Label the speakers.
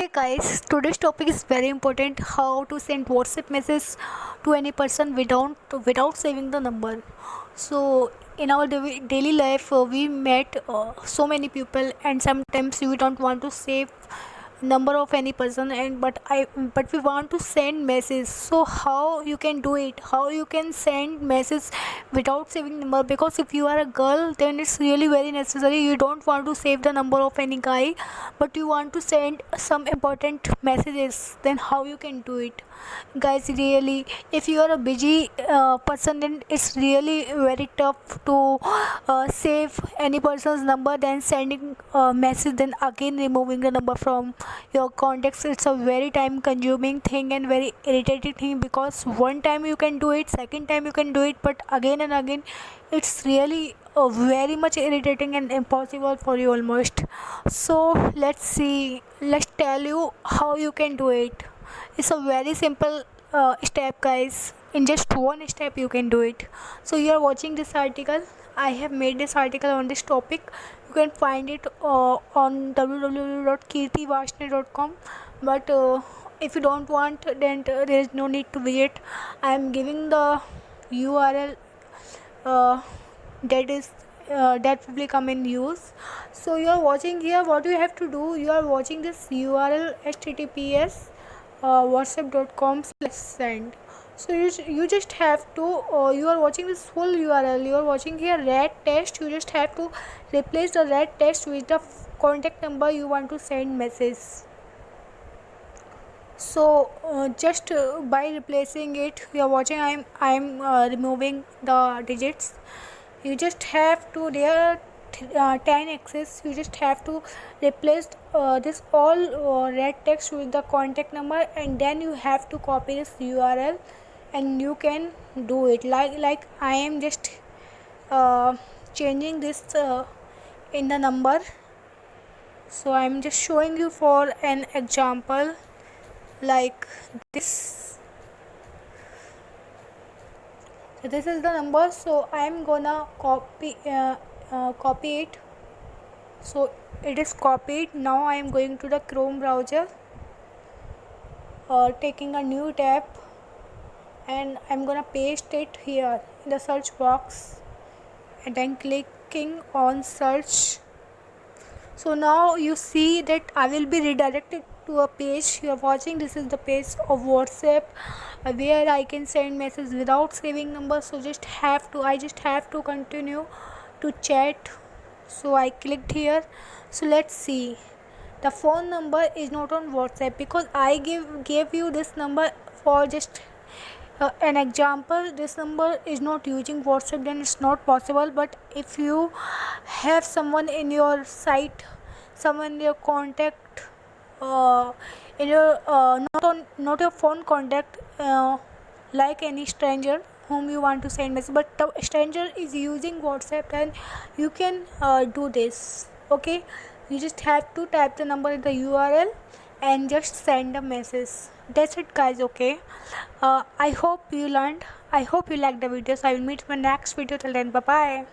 Speaker 1: Hey guys, today's topic is very important. How to send WhatsApp message to any person without saving the number. So in our daily life, we met so many people, and sometimes we don't want to save number of any person, and but we want to send message. So how you can do it? How you can send message without saving number? Because if you are a girl, then it's really very necessary. You don't want to save the number of any guy, but you want to send some important messages. Then how you can do it, guys? Really, if you are a busy person, then it's really very tough to save any person's number, then sending a message, then again removing the number from your contacts. It's a very time consuming thing and very irritating thing, because one time you can do it, second time you can do it, but again and again it's really very much irritating and impossible for you almost. So let's tell you how you can do it. It's a very simple step, guys. In just one step you can do it. So you are watching this article. I have made this article on this topic. You can find it on www.kirtivashne.com. But if you don't want, then there is no need to visit. I am giving the URL that is that will come in use. So you are watching here. What you have to do, you are watching this URL https whatsapp.com/send. So you just have to you are watching this full URL. You are watching here red text. You just have to replace the red text with the contact number you want to send message. So just by replacing it, you are watching, I'm removing the digits. You just have to, there are 10 axes. You just have to replace this all red text with the contact number, and then you have to copy this URL, and you can do it like I am just changing this in the number. So I'm just showing you for an example like this. So this is the number. So I'm gonna copy it. So it is copied. Now I am going to the Chrome browser, taking a new tab, and I'm gonna paste it here in the search box, and then clicking on search. So now you see that I will be redirected to a page. You are watching, this is the page of WhatsApp where I can send messages without saving numbers. So I just have to continue to chat. So I clicked here. So let's see, the phone number is not on WhatsApp because I gave you this number for just an example. This number is not using WhatsApp, then it's not possible. But if you have someone in your site, someone in your contact, in your not your phone contact, like any stranger whom you want to send message, but the stranger is using WhatsApp, then you can do this. Okay, you just have to type the number in the URL and just send a message. That's it, guys. Okay, I hope you learned. I hope you liked the video. So I will meet in my next video. Till then, bye bye.